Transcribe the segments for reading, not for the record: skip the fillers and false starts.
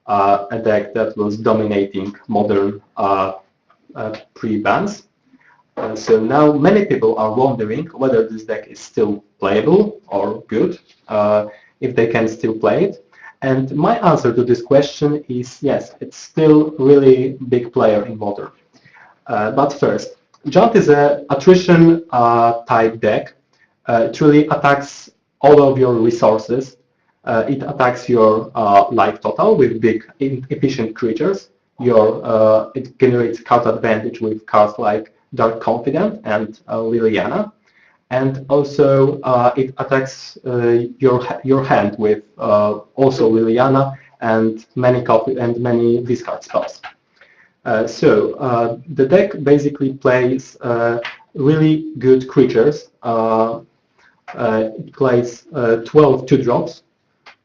a deck that was dominating modern pre-bans. So now many people are wondering whether this deck is still playable or good, if they can still play it. And my answer to this question is yes, it's still really big player in Modern. But first, Jaunt is an attrition type deck. It really attacks all of your resources. It attacks your life total with big efficient creatures. It generates card advantage with cards like Dark Confidant and Liliana, and also it attacks your hand with also Liliana and many discard spells. So the deck basically plays really good creatures. It plays 12 2-drops,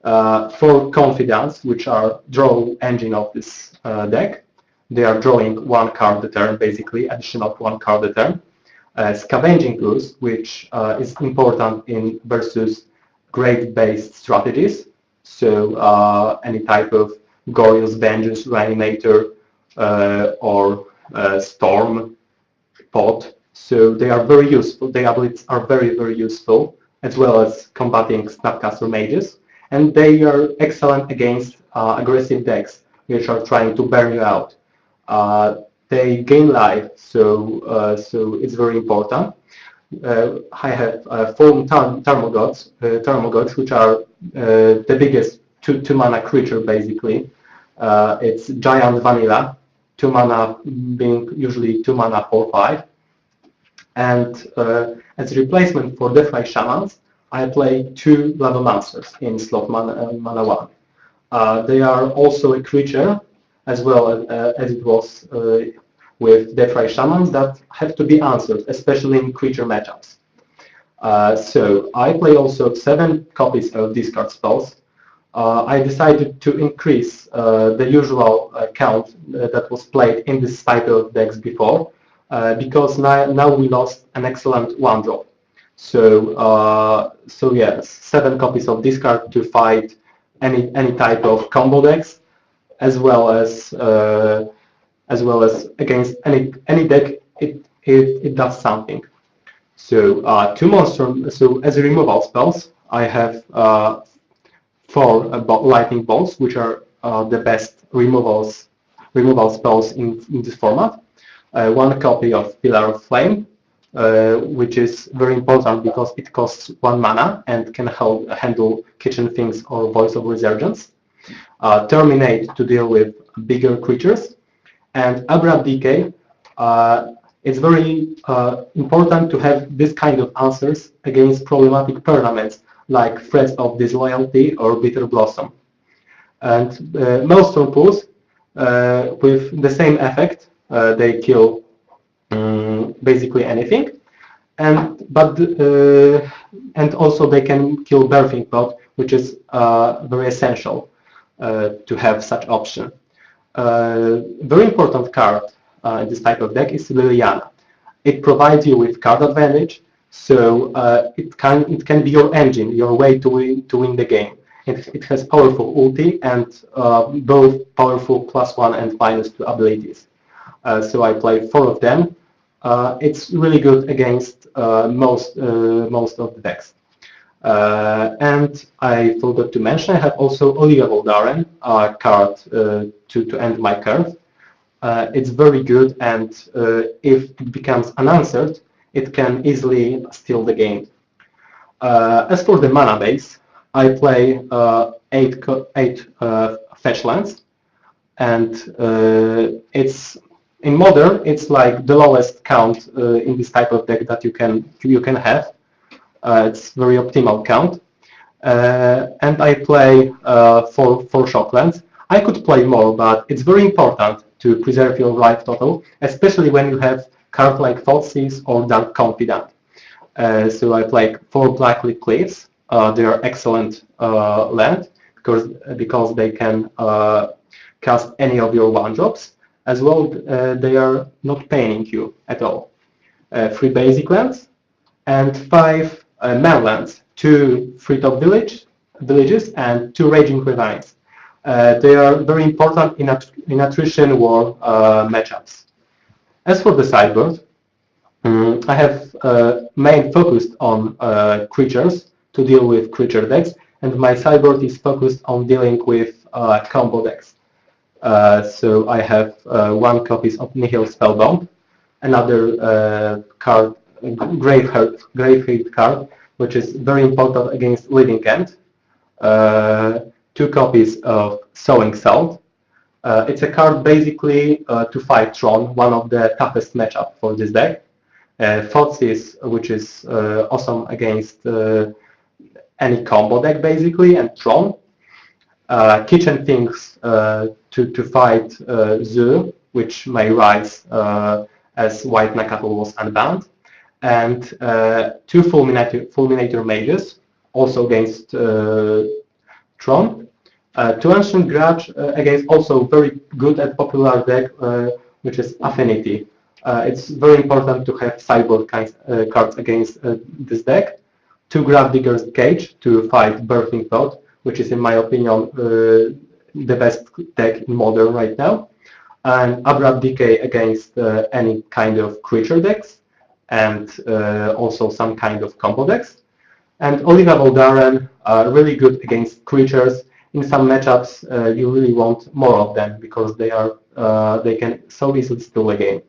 4 Confidants, which are draw engine of this deck. They are drawing 1 card a turn, basically, additional 1 card a turn. Scavenging Ooze, which is important in versus grave-based strategies. So any type of Gorill's Vengeance, Reanimator, or Storm, Pot. So they are very useful. The abilities are very, very useful, as well as combating Snapcaster Mages. And they are excellent against aggressive decks, which are trying to burn you out. They gain life, so it's very important. I have 4 Tarmogoyfs, which are the biggest 2 mana creature, basically. It's giant vanilla, 2 mana being usually 2 mana 4/5. And as a replacement for Deathray Shamans, I play 2 Lavamancers in slot mana 1. They are also a creature, as well as it was with Deathray Shamans, that have to be answered, especially in creature matchups. So I play also 7 copies of discard spells. I decided to increase the usual count that was played in this type of decks before, because now we lost an excellent 1-drop. So yes, 7 copies of discard to fight any type of combo decks, as well as against any deck it does something. So 2 monsters. So as a removal spells, I have 4 lightning bolts, which are the best removal spells in this format. 1 copy of Pillar of Flame, which is very important because it costs 1 mana and can handle Kitchen Finks or Voice of Resurgence. Terminate to deal with bigger creatures, and Abrupt Decay. It's very important to have this kind of answers against problematic permanents like Threats of Disloyalty or Bitter Blossom. And Maelstorm Pulse, with the same effect, they kill basically anything, and also they can kill Birthing Pod, which is very essential to have such option. Very important card in this type of deck is Liliana. It provides you with card advantage, so it can be your engine, your way to win the game. It has powerful ulti and both powerful +1 and -2 abilities. So I play 4 of them. It's really good against most of the decks. And I forgot to mention, I have also Olivia Voldaren card to end my curve. It's very good, and if it becomes unanswered, it can easily steal the game. As for the mana base, I play 8 fetch lands, and it's in Modern, it's like the lowest count in this type of deck that you can have. It's very optimal count, and I play 4 shocklands. I could play more, but it's very important to preserve your life total, especially when you have cards like Thoughtseize or Dark Confidant. So I play 4 Blackcleave Cliffs. They are excellent land because they can cast any of your 1-drops. As well, they are not paying you at all. 3 basic lands and 5 man lands, 2 Treetop Villages and 2 Raging Ravines. They are very important in attrition war matchups. As for the sideboard, I have main focused on creatures to deal with creature decks, and my sideboard is focused on dealing with combo decks. So I have one copy of Nihil Spellbomb, another card, Graveherd card, which is very important against Living End. Two copies of Sowing Salt. It's a card basically to fight Tron, one of the toughest matchup for this deck. Thoughtseize, which is awesome against any combo deck basically, and Tron. Kitchen Finks to fight Zoo, which may rise as White Nakato was unbound, and two Fulminator Mages, also against Tron. Two Ancient Grudge against also very good and popular deck, which is Affinity. It's very important to have sideboard cards against this deck. Two Grafdigger's Cage to fight Birthing Thought, which is in my opinion the best deck in Modern right now. And Abrupt Decay against any kind of creature decks, and also some kind of combo decks. And Olivia Voldaren really good against creatures. In some matchups, you really want more of them because they can so easily steal the game.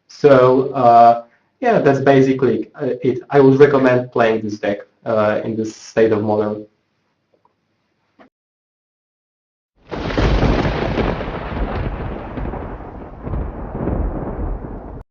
So yeah, that's basically it. I would recommend playing this deck in this state of Modern.